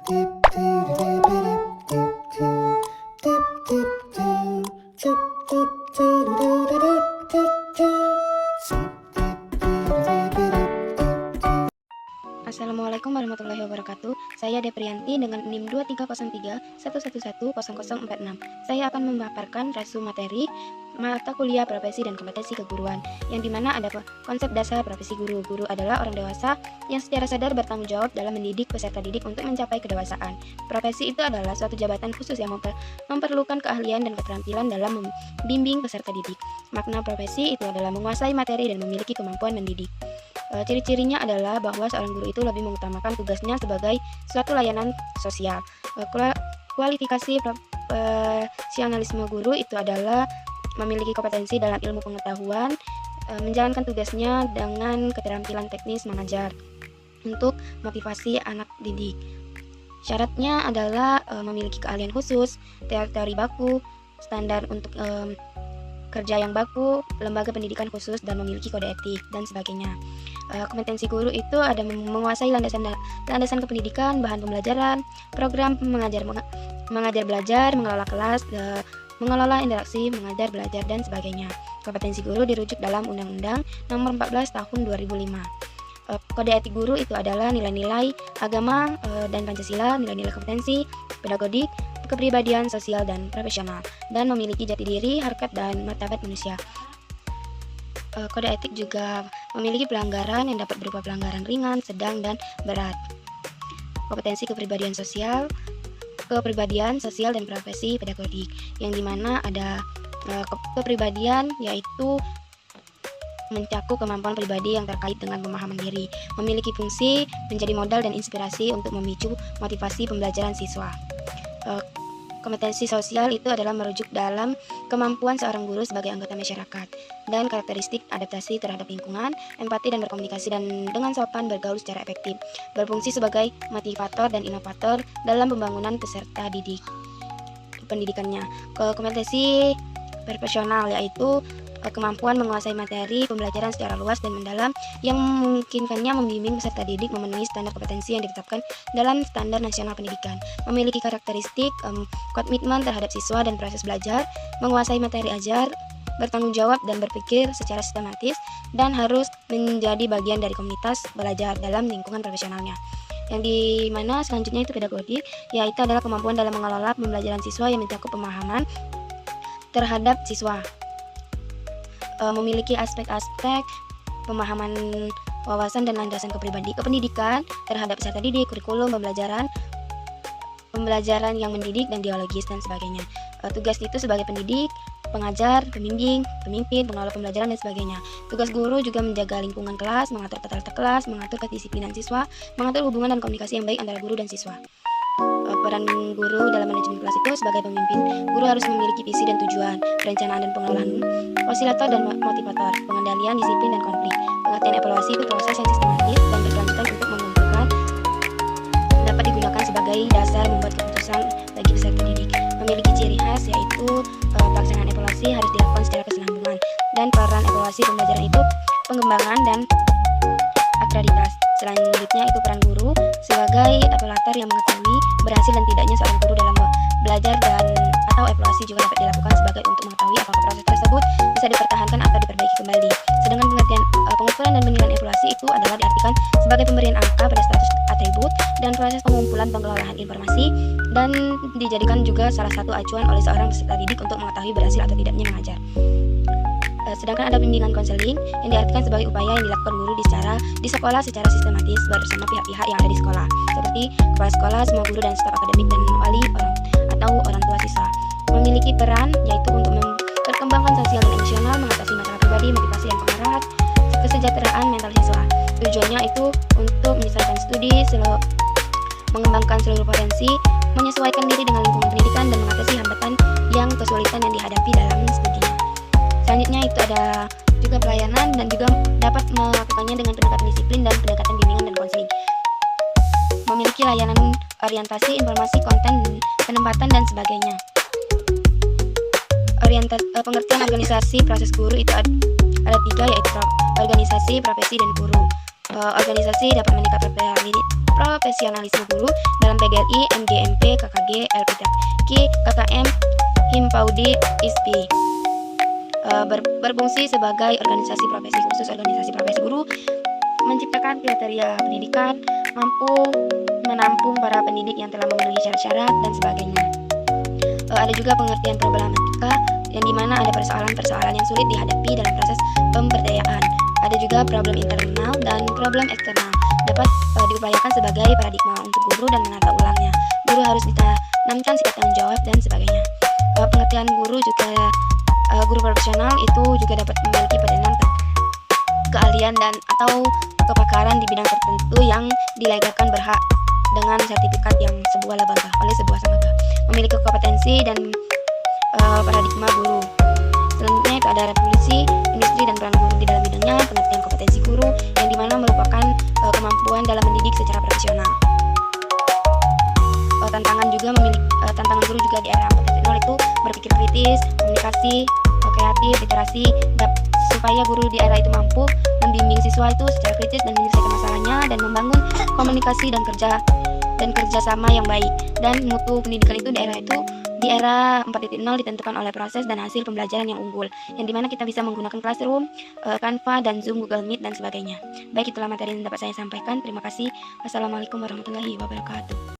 Assalamualaikum warahmatullahi wabarakatuh. Saya Deprianti dengan NIM 230311100046. Saya akan memaparkan resu materi mata kuliah profesi dan kompetensi keguruan, yang dimana ada konsep dasar profesi guru. Guru adalah orang dewasa yang secara sadar bertanggung jawab dalam mendidik peserta didik untuk mencapai kedewasaan. Profesi itu adalah suatu jabatan khusus yang memerlukan keahlian dan keterampilan dalam membimbing peserta didik. Makna profesi itu adalah menguasai materi dan memiliki kemampuan mendidik. Ciri-cirinya adalah bahwa seorang guru itu lebih mengutamakan tugasnya sebagai suatu layanan sosial. Kualifikasi profesionalisme guru itu adalah memiliki kompetensi dalam ilmu pengetahuan, menjalankan tugasnya dengan keterampilan teknis mengajar untuk motivasi anak didik. Syaratnya adalah memiliki keahlian khusus, teori baku, standar untuk kerja yang baku, lembaga pendidikan khusus, dan memiliki kode etik, dan sebagainya. Kompetensi guru itu ada menguasai landasan kependidikan, bahan pembelajaran, program mengajar belajar, mengelola kelas, mengelola interaksi, mengajar belajar, dan sebagainya. Kompetensi guru dirujuk dalam Undang-Undang Nomor 14 Tahun 2005. Kode etik guru itu adalah nilai-nilai agama dan Pancasila, nilai-nilai kompetensi, pedagodik, kepribadian, sosial, dan profesional, dan memiliki jati diri, harkat, dan martabat manusia. Kode etik juga memiliki pelanggaran yang dapat berupa pelanggaran ringan, sedang, dan berat. Kompetensi kepribadian sosial, dan profesi pedagodik, yang dimana ada kepribadian yaitu mencakup kemampuan pribadi yang terkait dengan pemahaman diri, memiliki fungsi menjadi modal dan inspirasi untuk memicu motivasi pembelajaran siswa. Kompetensi sosial itu adalah merujuk dalam kemampuan seorang guru sebagai anggota masyarakat dan karakteristik adaptasi terhadap lingkungan, empati dan berkomunikasi dan dengan sopan bergaul secara efektif, berfungsi sebagai motivator dan inovator dalam pembangunan peserta pendidikannya. Kompetensi profesional yaitu kemampuan menguasai materi pembelajaran secara luas dan mendalam yang memungkinkannya membimbing peserta didik memenuhi standar kompetensi yang ditetapkan dalam Standar Nasional Pendidikan, memiliki karakteristik komitmen terhadap siswa dan proses belajar, menguasai materi ajar, bertanggung jawab dan berpikir secara sistematis, dan harus menjadi bagian dari komunitas belajar dalam lingkungan profesionalnya. Yang dimana selanjutnya itu pedagodik, yaitu adalah kemampuan dalam mengelola pembelajaran siswa yang mencakup pemahaman terhadap siswa, memiliki aspek-aspek pemahaman, wawasan, dan landasan kependidikan terhadap peserta didik, kurikulum, pembelajaran yang mendidik dan dialogis, dan sebagainya. Tugas itu sebagai pendidik, pengajar, pembimbing, pemimpin, pengelola pembelajaran, dan sebagainya. Tugas guru juga menjaga lingkungan kelas, mengatur tata letak kelas, mengatur kedisiplinan siswa, mengatur hubungan dan komunikasi yang baik antara guru dan siswa. Peran guru dalam manajemen kelas itu sebagai pemimpin, guru harus memiliki visi dan tujuan, perencanaan dan pengelolaan, fasilitator dan motivator, pengendalian disiplin dan konflik. Pengertian evaluasi itu proses yang sistematis dan berkelanjutan untuk mengumpulkan dapat digunakan sebagai dasar membuat keputusan bagi peserta didik. Memiliki ciri khas yaitu pelaksanaan evaluasi harus dilakukan secara kesinambungan, dan peran evaluasi pembelajaran itu pengembangan dan akreditas. Selanjutnya itu peran guru sebagai evaluator yang mengetahui berhasil dan tidaknya seorang guru dalam belajar, dan atau evaluasi juga dapat dilakukan sebagai untuk mengetahui apakah proses tersebut bisa dipertahankan atau diperbaiki kembali. Sedangkan pengukuran dan penilaian evaluasi itu adalah diartikan sebagai pemberian angka pada status atribut dan proses pengumpulan pengelolaan informasi, dan dijadikan juga salah satu acuan oleh seorang peserta didik untuk mengetahui berhasil atau tidaknya mengajar. Sedangkan ada bimbingan konseling yang diartikan sebagai upaya yang dilakukan guru di sekolah secara sistematis bersama pihak-pihak yang ada di sekolah, seperti kepala sekolah, semua guru dan staf akademik, dan wali atau orang tua siswa. Memiliki peran yaitu untuk memperkembangkan sosial dan emosional, mengatasi masalah pribadi, motivasi dan pengarahan kesejahteraan mental siswa. Tujuannya itu untuk menyelesaikan studi, mengembangkan seluruh potensi, menyesuaikan diri dengan lingkungan pendidikan, dan mengatasi hambatan yang kesulitan yang dihadapi dalam studinya. Selanjutnya itu ada juga pelayanan, dan juga dapat melakukannya dengan pendekatan disiplin dan pendekatan bimbingan dan konseling. Memiliki layanan orientasi, informasi, konten, penempatan, dan sebagainya. Pengertian organisasi proses guru itu ada tiga, yaitu organisasi, profesi, dan guru. Organisasi dapat meningkatkan profesionalisme guru dalam PGRI, MGMP, KKG, LPTQ, KKM, Himpaudi, ISPI. Berfungsi sebagai organisasi profesi khusus. Organisasi profesi guru menciptakan kriteria pendidikan, mampu menampung para pendidik yang telah memenuhi syarat-syarat dan sebagainya. Ada juga pengertian problematika yang dimana ada persoalan-persoalan yang sulit dihadapi dalam proses pemberdayaan. Ada juga problem internal dan problem eksternal dapat diupayakan sebagai paradigma untuk guru dan menata ulangnya. Guru harus ditanamkan sikap tanggung jawab dan sebagainya. Pengertian guru juga guru profesional itu juga dapat memiliki padanan keahlian dan atau kepakaran di bidang tertentu yang dilegalkan berhak dengan sertifikat yang sebuah lembaga oleh sebuah lembaga, memiliki kompetensi dan paradigma guru. Selanjutnya itu ada revolusi industri dan peran guru di dalam bidangnya. Pengertian kompetensi guru yang dimana merupakan kemampuan dalam mendidik secara profesional. Tantangan guru juga di era 4.0 itu berpikir kritis, komunikasi, kreatif, literasi, supaya guru di era itu mampu membimbing siswa itu secara kritis dan menyelesaikan masalahnya dan membangun komunikasi dan kerjasama yang baik. Dan mutu pendidikan itu di era 4.0 ditentukan oleh proses dan hasil pembelajaran yang unggul, yang dimana kita bisa menggunakan Classroom, Canva, dan Zoom, Google Meet, dan sebagainya. Baik, itulah materi yang dapat saya sampaikan. Terima kasih. Wassalamualaikum warahmatullahi wabarakatuh.